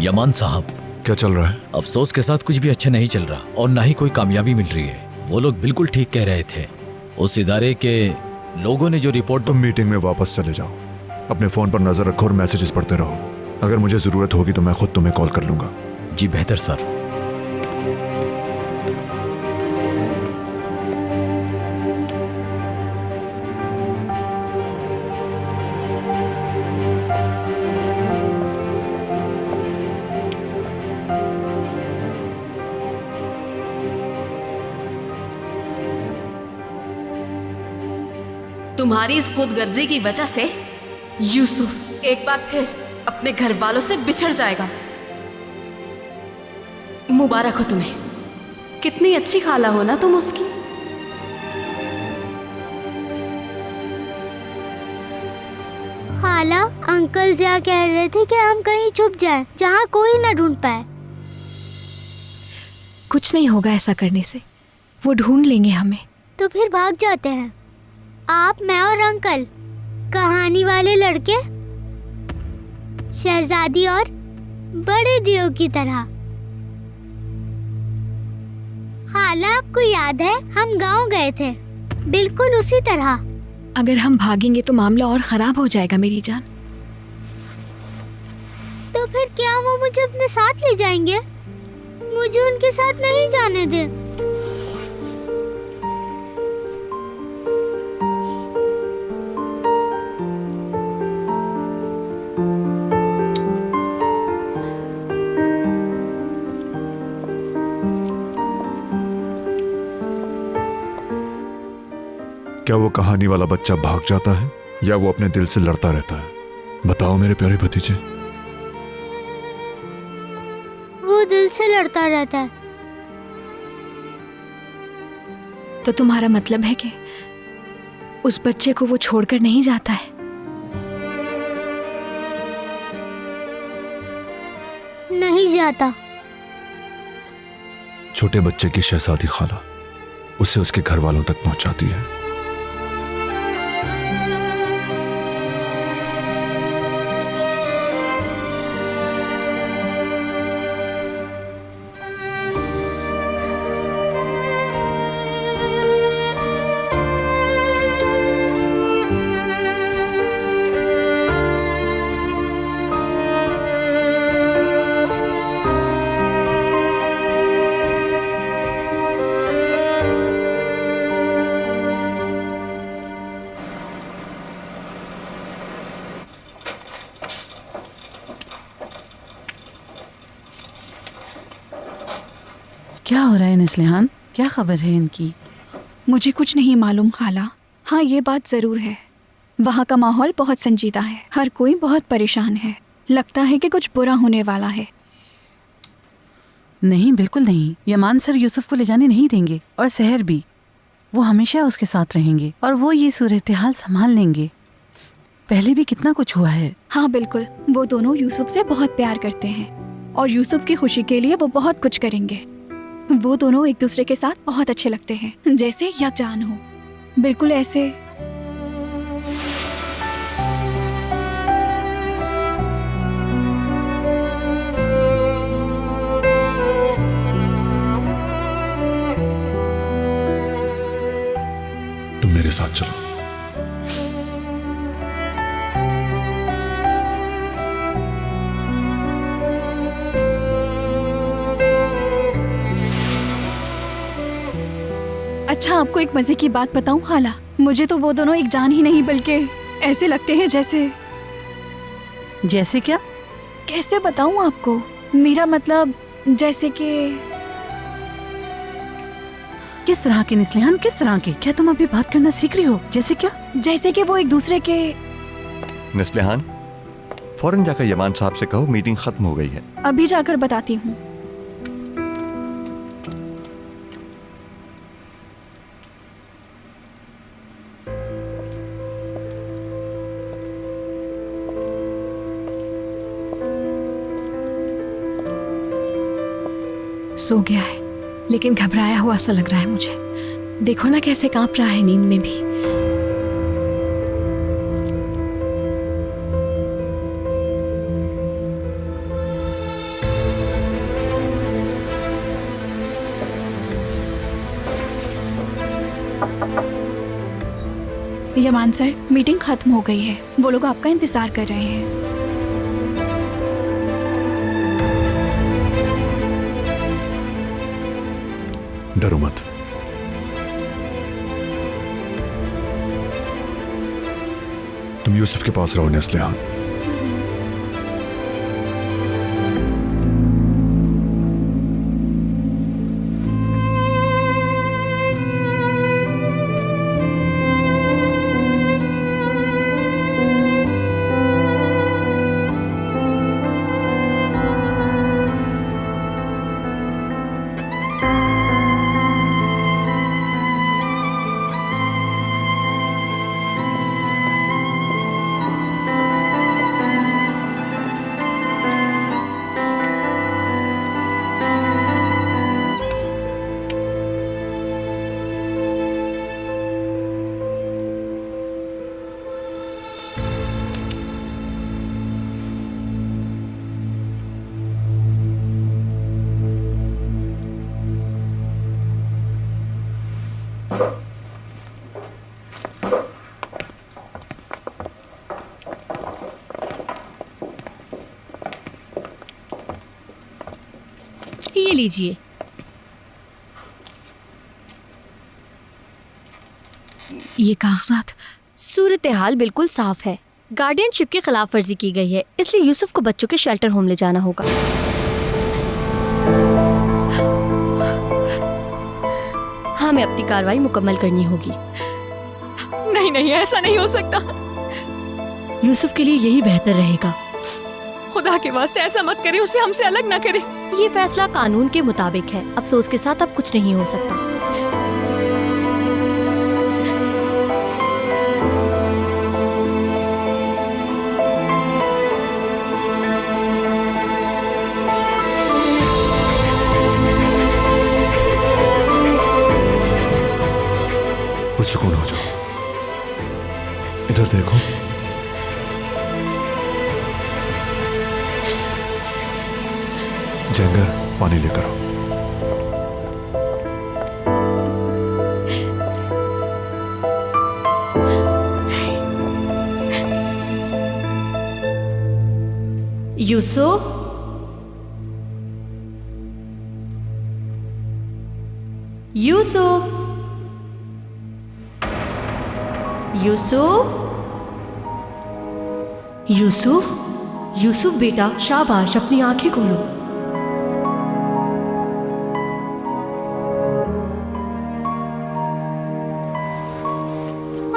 यमान साहब, क्या चल रहा है? अफसोस के साथ कुछ भी अच्छा नहीं चल रहा और ना ही कोई कामयाबी मिल रही है। वो लोग बिल्कुल ठीक कह रहे थे। उस इदारे के लोगों ने जो रिपोर्ट। तुम मीटिंग में वापस चले जाओ, अपने फोन पर नजर रखो और मैसेजेस पढ़ते रहो। अगर मुझे जरूरत होगी तो मैं खुद तुम्हें कॉल कर लूंगा। जी बेहतर सर। तुम्हारी इस खुदगर्जी की वजह से यूसुफ एक बार फिर अपने घर वालों से बिछड़ जाएगा। मुबारक हो तुम्हें। कितनी अच्छी खाला हो ना तुम उसकी। खाला, अंकल जा कह रहे थे कि हम कहीं छुप जाएं, जहाँ कोई न ढूंढ पाए। कुछ नहीं होगा ऐसा करने से, वो ढूंढ लेंगे हमें। तो फिर भाग जाते हैं, आप, मैं और अंकल, कहानी वाले लड़के, शहजादी और बड़े दियो की तरह। खाला, आपको याद है हम गांव गए थे, बिल्कुल उसी तरह। अगर हम भागेंगे तो मामला और खराब हो जाएगा मेरी जान। तो फिर क्या वो मुझे अपने साथ ले जाएंगे? मुझे उनके साथ नहीं जाने दे। क्या वो कहानी वाला बच्चा भाग जाता है या वो अपने दिल से लड़ता रहता है? बताओ मेरे प्यारे भतीजे। वो दिल से लड़ता रहता है। तो तुम्हारा मतलब है कि उस बच्चे को वो छोड़कर नहीं जाता है? नहीं जाता। छोटे बच्चे की शहजादी खाला उसे उसके घर वालों तक पहुंचाती है। क्या हो रहा है निस्लिहान? क्या खबर है इनकी? मुझे कुछ नहीं मालूम खाला। हाँ, ये बात ज़रूर है, वहाँ का माहौल बहुत संजीदा है, हर कोई बहुत परेशान है। लगता है कि कुछ बुरा होने वाला है। नहीं, बिल्कुल नहीं। यमान सर यूसुफ को ले जाने नहीं देंगे और सहर भी। वो हमेशा उसके साथ रहेंगे और वो ये सूरत हाल संभाल लेंगे। पहले भी कितना कुछ हुआ है। हाँ बिल्कुल, वो दोनों यूसुफ से बहुत प्यार करते हैं और यूसुफ की खुशी के लिए वो बहुत कुछ करेंगे। वो दोनों एक दूसरे के साथ बहुत अच्छे लगते हैं, जैसे यकजान हो, बिल्कुल ऐसे। तुम मेरे साथ चलो। अच्छा, आपको एक मजे की बात बताऊं खाला? मुझे तो वो दोनों एक जान ही नहीं बल्कि ऐसे लगते हैं जैसे क्या? कैसे बताऊं आपको? मेरा मतलब जैसे कि किस तरह के निस्लिहान, किस तरह के? क्या तुम अभी बात करना सीख रही हो? जैसे क्या? जैसे कि वो एक दूसरे के। निस्लिहान, फौरन जाकर यमान साहब से कहो मीटिंग खत्म हो गई है। अभी जाकर बताती हूँ। सो गया है, लेकिन घबराया हुआ सा लग रहा है मुझे। देखो ना कैसे कांप रहा है नींद में भी। यमान सर, मीटिंग खत्म हो गई है। वो लोग आपका इंतजार कर रहे हैं। डरो मत। तुम यूसुफ के पास रहो नेस्लिहान। ये लीजिए। ये कागजात। सूरत हाल बिल्कुल साफ है। गार्डियनशिप की खिलाफ वर्जी की गई है, इसलिए यूसुफ को बच्चों के शेल्टर होम ले जाना होगा। हमें अपनी कार्रवाई मुकम्मल करनी होगी। नहीं नहीं, ऐसा नहीं हो सकता। यूसुफ के लिए यही बेहतर रहेगा। खुदा के वास्ते ऐसा मत करें, उसे हमसे अलग ना करें। ये फैसला कानून के मुताबिक है। अफसोस के साथ अब कुछ नहीं हो सकता। सुकून हो जाओ। इधर देखो। जेंगर, पानी लेकर आओ। यूसुफ, यूसुफ, यूसुफ, यूसुफ, यूसुफ बेटा, शाबाश, अपनी आंखें खोलो।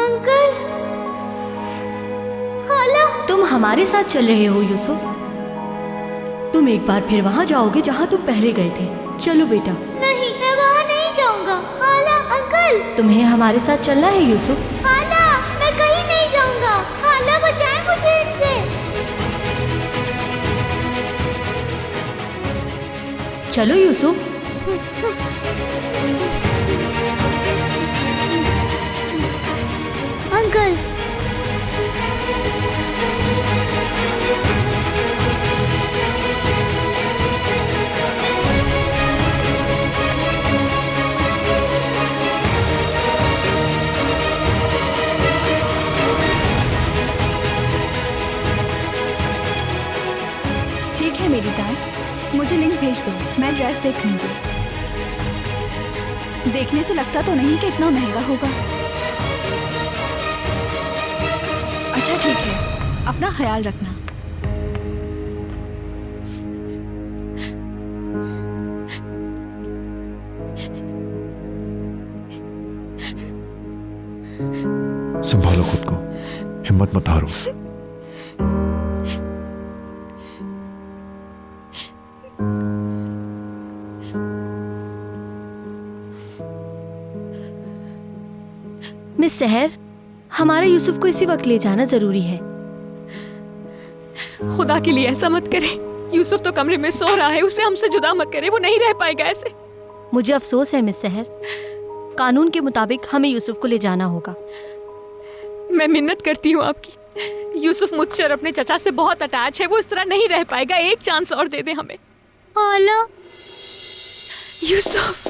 अंकल, खाला। तुम हमारे साथ चल रहे हो यूसुफ। तुम एक बार फिर वहां जाओगे जहां तुम पहले गए थे। चलो बेटा। नहीं, मैं वहाँ नहीं जाऊंगा। खाला, अंकल। तुम्हें हमारे साथ चलना है यूसुफ। खाला, मैं कहीं नहीं जाऊंगा। खाला, बचाएं मुझे इनसे। चलो यूसुफ। अंकल। ठीक है मेरी जान, मुझे लिंक भेज दो, मैं ड्रेस देख लूंगी। देखने से लगता तो नहीं कि इतना महंगा होगा। अच्छा ठीक है, अपना ख्याल रखना। संभालो खुद को, हिम्मत मत हारो। मिस सहर, हमारे यूसुफ को इसी वक्त ले जाना जरूरी है। खुदा के लिए ऐसा मत करें। यूसुफ तो कमरे में सो रहा है, उसे हमसे जुदा मत करें, वो नहीं रह पाएगा ऐसे। मुझे अफसोस है मिस सहर, कानून के मुताबिक हमें यूसुफ को ले जाना होगा। मैं मिन्नत करती हूँ आपकी, यूसुफ मुझसे और अपने चचा से बहुत अटैच है, वो इस तरह नहीं रह पाएगा। एक चांस और दे दे हमें। खाला। यूसुफ।